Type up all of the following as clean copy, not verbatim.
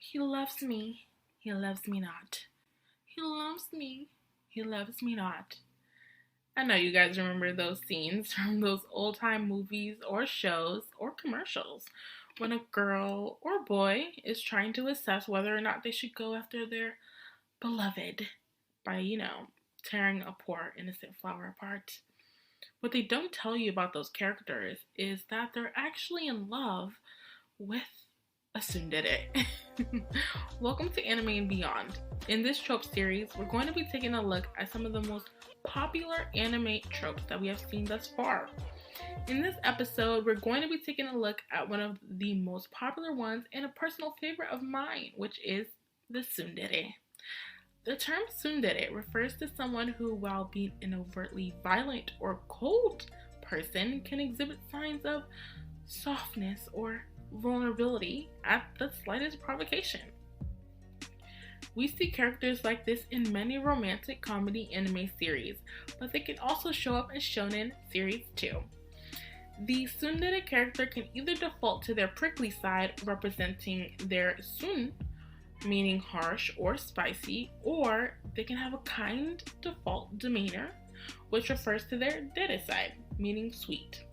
He loves me. He loves me not. He loves me. He loves me not. I know you guys remember those scenes from those old time movies or shows or commercials when a girl or boy is trying to assess whether or not they should go after their beloved by, tearing a poor innocent flower apart. What they don't tell you about those characters is that they're actually in love with a tsundere. Welcome to Anime and Beyond. In this trope series, we're going to be taking a look at some of the most popular anime tropes that we have seen thus far. In this episode, we're going to be taking a look at one of the most popular ones and a personal favorite of mine, which is the tsundere. The term tsundere refers to someone who, while being an overtly violent or cold person, can exhibit signs of softness or vulnerability at the slightest provocation. We see characters like this in many romantic comedy anime series, but they can also show up in shonen series too. The tsundere character can either default to their prickly side, representing their tsun, meaning harsh or spicy, or they can have a kind default demeanor, which refers to their dere side, meaning sweet.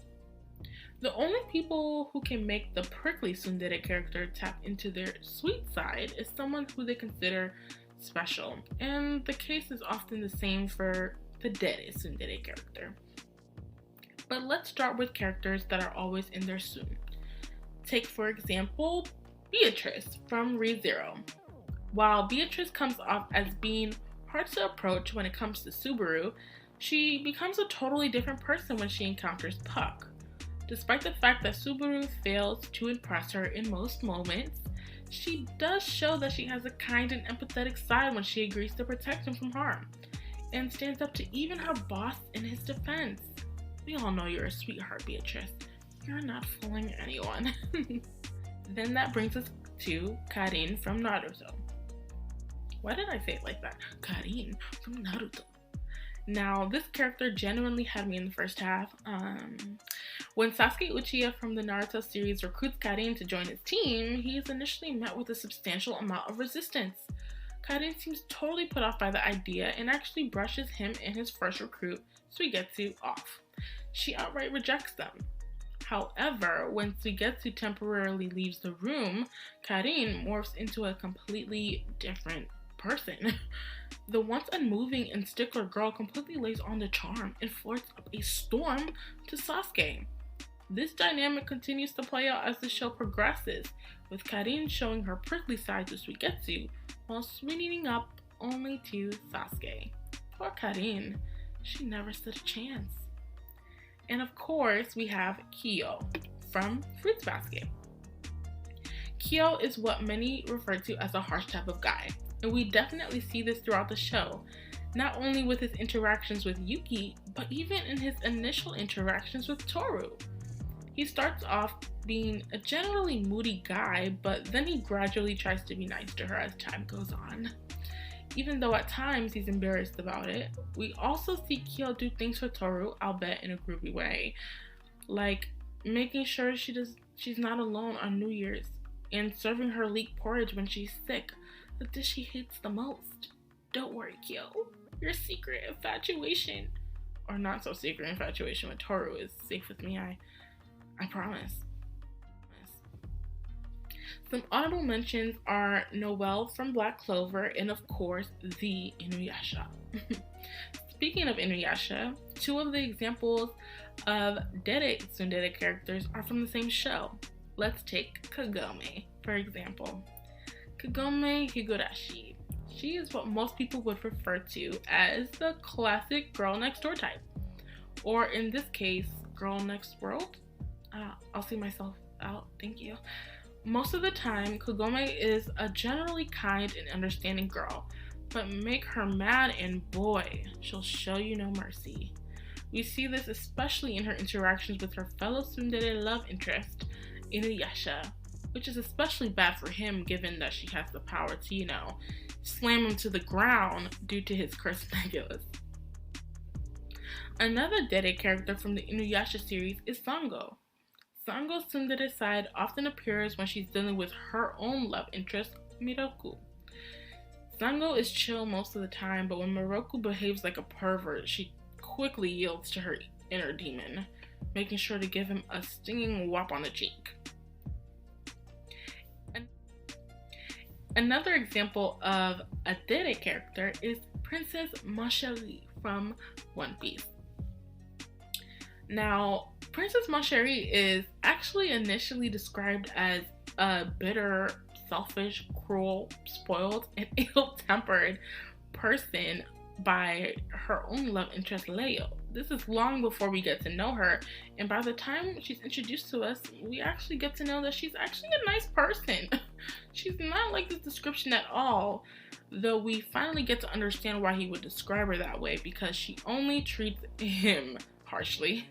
The only people who can make the prickly tsundere character tap into their sweet side is someone who they consider special, and the case is often the same for the dere tsundere character. But let's start with characters that are always in their tsun. Take, for example, BEATRICE from Re:Zero. While BEATRICE comes off as being hard to approach when it comes to Subaru, she becomes a totally different person when she encounters Puck. Despite the fact that Subaru fails to impress her in most moments, she does show that she has a kind and empathetic side when she agrees to protect him from harm, and stands up to even her boss in his defense. We all know you're a sweetheart, BEATRICE. You're not fooling anyone. Then that brings us to KARIN from Naruto. Why did I say it like that? KARIN from Naruto. Now, this character genuinely had me in the first half. When Sasuke Uchiha from the Naruto series recruits KARIN to join his team, he is initially met with a substantial amount of resistance. KARIN seems totally put off by the idea and actually brushes him and his first recruit, Suigetsu, off. She outright rejects them. However, when Suigetsu temporarily leaves the room, KARIN morphs into a completely different person. The once unmoving and stickler girl completely lays on the charm and flirts up a storm to Sasuke. This dynamic continues to play out as the show progresses, with KARIN showing her prickly side to Suigetsu, while sweetening up only to Sasuke. Poor KARIN, she never stood a chance. And of course, we have Kyo from Fruits Basket. Kyo is what many refer to as a harsh type of guy, and we definitely see this throughout the show, not only with his interactions with Yuki, but even in his initial interactions with Toru. He starts off being a generally moody guy, but then he gradually tries to be nice to her as time goes on. Even though at times he's embarrassed about it, we also see Kyo do things for Toru, albeit in a groovy way, like making sure she's not alone on New Year's, and serving her leek porridge when she's sick, the dish she hates the most. Don't worry, Kyo, your secret infatuation, or not so secret infatuation with Toru, is safe with me, I promise. Some honorable mentions are Noelle from Black Clover and of course the Inuyasha. Speaking of Inuyasha, two of the examples of dere tsundere characters are from the same show. Let's take Kagome, for example. Kagome Higurashi. She is what most people would refer to as the classic girl next door type. Or in this case, girl next world? I'll see myself out, thank you. Most of the time, Kagome is a generally kind and understanding girl, but make her mad and boy, she'll show you no mercy. We see this especially in her interactions with her fellow tsundere love interest, Inuyasha, which is especially bad for him given that she has the power to, slam him to the ground due to his cursed necklace. Another dere character from the Inuyasha series is Sango. Sango's tsundere side often appears when she's dealing with her own love interest Miroku. Sango is chill most of the time, but when Miroku behaves like a pervert, she quickly yields to her inner demon, making sure to give him a stinging whop on the cheek. Another example of a Tsundere character is Princess MANSHERRY from One Piece. Now, Princess MANSHERRY is actually initially described as a bitter, selfish, cruel, spoiled, and ill-tempered person by her own love interest Leo. This is long before we get to know her, and by the time she's introduced to us, we actually get to know that she's actually a nice person. She's not like this description at all, though we finally get to understand why he would describe her that way, because she only treats him harshly,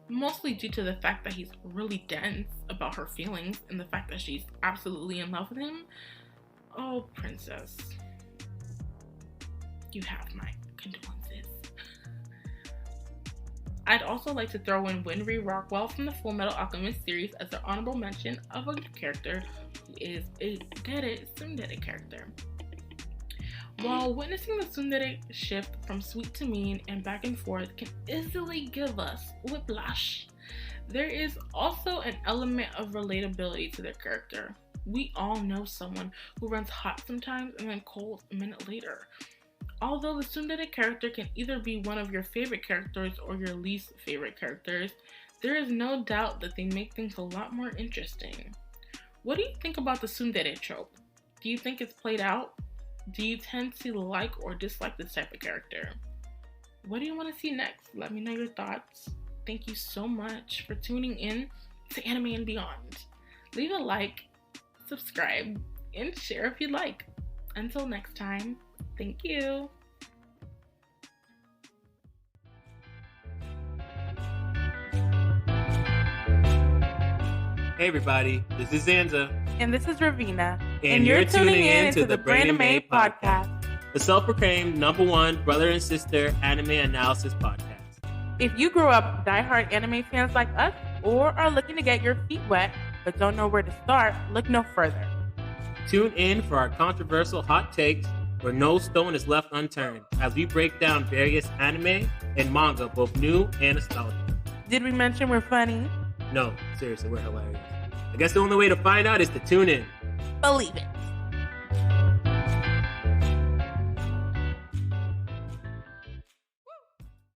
mostly due to the fact that he's really dense about her feelings and the fact that she's absolutely in love with him. Oh, princess, you have my condolences. I'd also like to throw in WINRY Rockwell from the Full Metal Alchemist series as an honorable mention of a character who is a Tsundere character. While witnessing the Tsundere shift from sweet to mean and back and forth can easily give us whiplash, there is also an element of relatability to their character. We all know someone who runs hot sometimes and then cold a minute later. Although the Tsundere character can either be one of your favorite characters or your least favorite characters, there is no doubt that they make things a lot more interesting. What do you think about the Tsundere trope? Do you think it's played out? Do you tend to like or dislike this type of character? What do you want to see next? Let me know your thoughts. Thank you so much for tuning in to Anime and Beyond. Leave a like, subscribe, and share if you'd like. Until next time, thank you. Hey everybody, this is Zanza. And this is Ravina. And you're tuning in to the Brain and May podcast, the self-proclaimed #1 brother and sister anime analysis podcast. If you grew up diehard anime fans like us, or are looking to get your feet wet but don't know where to start, look no further. Tune in for our controversial hot takes where no stone is left unturned as we break down various anime and manga, both new and nostalgic. Did we mention we're funny? No, seriously, we're hilarious. I guess the only way to find out is to tune in. Believe it.